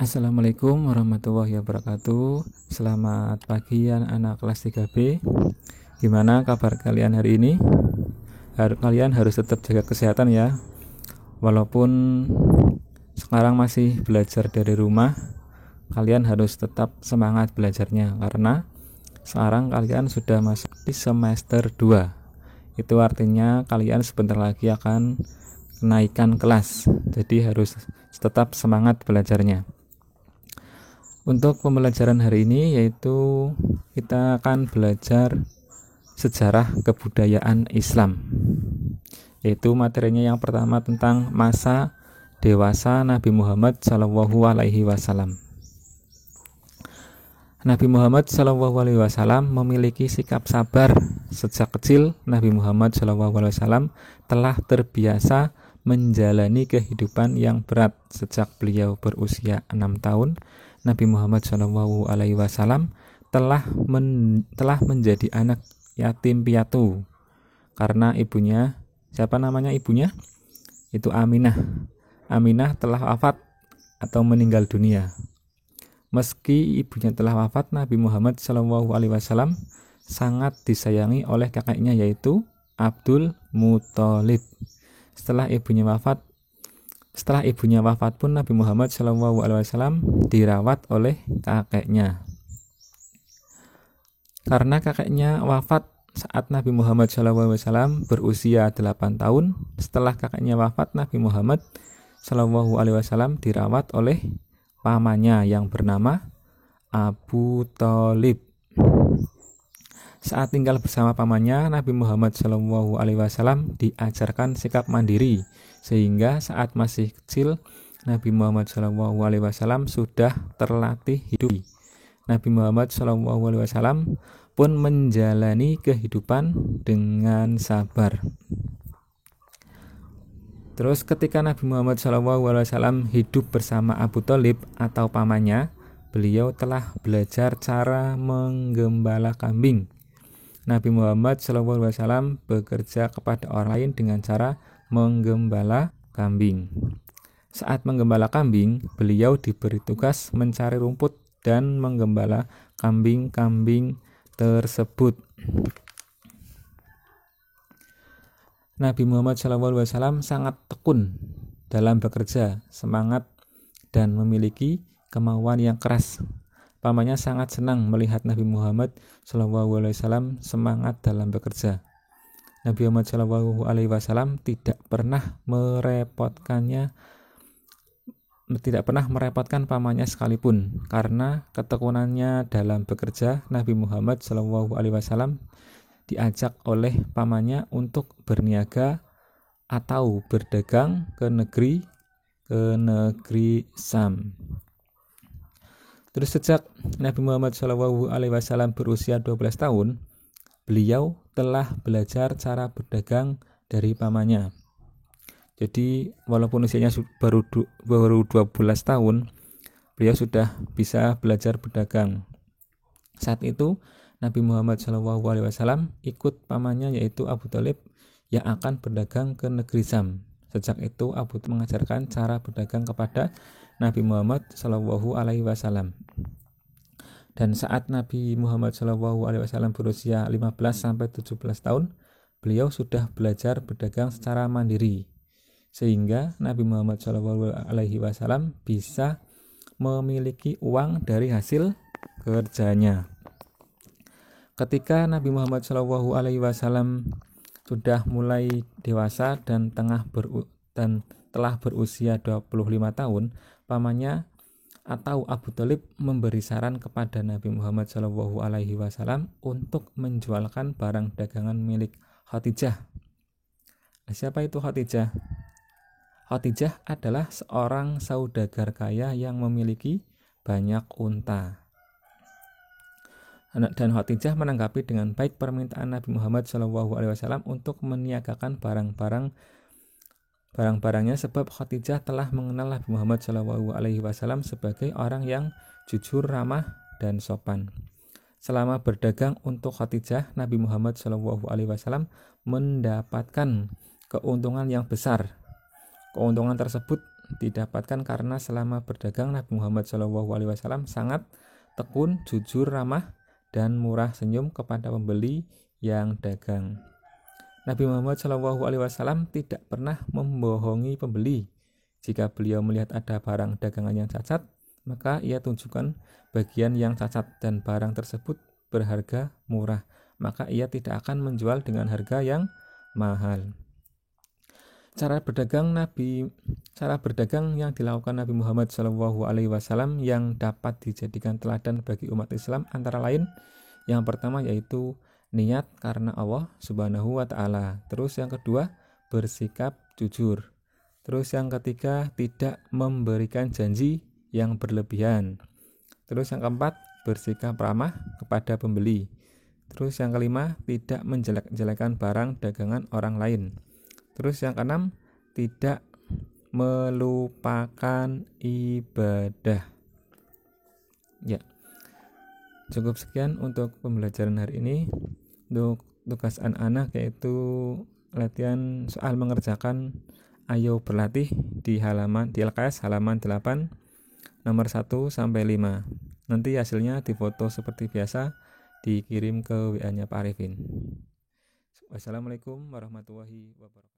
Assalamualaikum warahmatullahi wabarakatuh. Selamat pagi anak kelas 3B. Gimana kabar kalian hari ini? Kalian harus tetap jaga kesehatan ya. Walaupun sekarang masih belajar dari rumah, kalian harus tetap semangat belajarnya karena sekarang kalian sudah masuk di semester 2. Itu artinya kalian sebentar lagi akan kenaikan kelas. Jadi harus tetap semangat belajarnya. Untuk pembelajaran hari ini yaitu kita akan belajar sejarah kebudayaan Islam. Yaitu materinya yang pertama tentang masa dewasa Nabi Muhammad SAW. Nabi Muhammad SAW memiliki sikap sabar. Sejak kecil Nabi Muhammad SAW telah terbiasa menjalani kehidupan yang berat. Sejak beliau berusia 6 tahun, Nabi Muhammad SAW telah menjadi anak yatim piatu karena ibunya, siapa namanya ibunya? Itu Aminah. Aminah telah wafat atau meninggal dunia. Meski ibunya telah wafat, Nabi Muhammad SAW sangat disayangi oleh kakeknya yaitu Abdul Muthalib. Setelah ibunya wafat pun Nabi Muhammad SAW dirawat oleh kakeknya. Karena kakeknya wafat saat Nabi Muhammad SAW berusia 8 tahun, setelah kakeknya wafat, Nabi Muhammad SAW dirawat oleh pamannya yang bernama Abu Thalib. Saat tinggal bersama pamannya, Nabi Muhammad SAW diajarkan sikap mandiri, sehingga saat masih kecil Nabi Muhammad SAW sudah terlatih hidup. Nabi Muhammad SAW pun menjalani kehidupan dengan sabar. Terus ketika Nabi Muhammad SAW hidup bersama Abu Thalib atau pamannya, beliau telah belajar cara menggembala kambing. Nabi Muhammad SAW bekerja kepada orang lain dengan cara menggembala kambing. Saat menggembala kambing, beliau diberi tugas mencari rumput dan menggembala kambing-kambing tersebut. Nabi Muhammad SAW sangat tekun dalam bekerja, semangat, dan memiliki kemauan yang keras. Pamannya sangat senang melihat Nabi Muhammad SAW semangat dalam bekerja. Nabi Muhammad SAW tidak pernah merepotkan pamannya sekalipun. Karena ketekunannya dalam bekerja, Nabi Muhammad SAW diajak oleh pamannya untuk berniaga atau berdagang ke negeri Syam. Terus sejak Nabi Muhammad SAW berusia 12 tahun, beliau telah belajar cara berdagang dari pamannya. Jadi walaupun usianya baru 12 tahun, beliau sudah bisa belajar berdagang. Saat itu Nabi Muhammad SAW ikut pamannya yaitu Abu Thalib yang akan berdagang ke negeri Syam. Sejak itu Abu Thalib mengajarkan cara berdagang kepada Nabi Muhammad SAW. Dan saat Nabi Muhammad SAW berusia 15-17 tahun, beliau sudah belajar berdagang secara mandiri, sehingga Nabi Muhammad SAW bisa memiliki uang dari hasil kerjanya. Ketika Nabi Muhammad SAW sudah mulai dewasa dan telah berusia 25 tahun, pamannya atau Abu Thalib memberi saran kepada Nabi Muhammad SAW untuk menjualkan barang dagangan milik Khadijah. Siapa itu Khadijah? Khadijah adalah seorang saudagar kaya yang memiliki banyak unta. Dan Khadijah menanggapi dengan baik permintaan Nabi Muhammad SAW untuk meniagakan barang-barangnya, sebab Khadijah telah mengenal Nabi Muhammad SAW sebagai orang yang jujur, ramah, dan sopan. Selama berdagang untuk Khadijah, Nabi Muhammad SAW mendapatkan keuntungan yang besar. Keuntungan tersebut didapatkan karena selama berdagang Nabi Muhammad SAW sangat tekun, jujur, ramah, dan murah senyum kepada pembeli yang dagang. Nabi Muhammad SAW tidak pernah membohongi pembeli. Jika beliau melihat ada barang dagangan yang cacat, maka ia tunjukkan bagian yang cacat dan barang tersebut berharga murah, maka ia tidak akan menjual dengan harga yang mahal. Cara berdagang yang dilakukan Nabi Muhammad SAW yang dapat dijadikan teladan bagi umat Islam antara lain, yang pertama yaitu niat karena Allah Subhanahu wa Ta'ala. Terus yang kedua, bersikap jujur. Terus yang ketiga, tidak memberikan janji yang berlebihan. Terus yang keempat, bersikap ramah kepada pembeli. Terus yang kelima, tidak menjelek-jelekan barang dagangan orang lain. Terus yang keenam, tidak melupakan ibadah. Ya, cukup sekian untuk pembelajaran hari ini. Untuk tugas anak-anak yaitu latihan soal mengerjakan ayo berlatih di LKS halaman 8 nomor 1 sampai 5. Nanti hasilnya difoto seperti biasa, dikirim ke WA-nya Pak Arifin. Wassalamualaikum warahmatullahi wabarakatuh.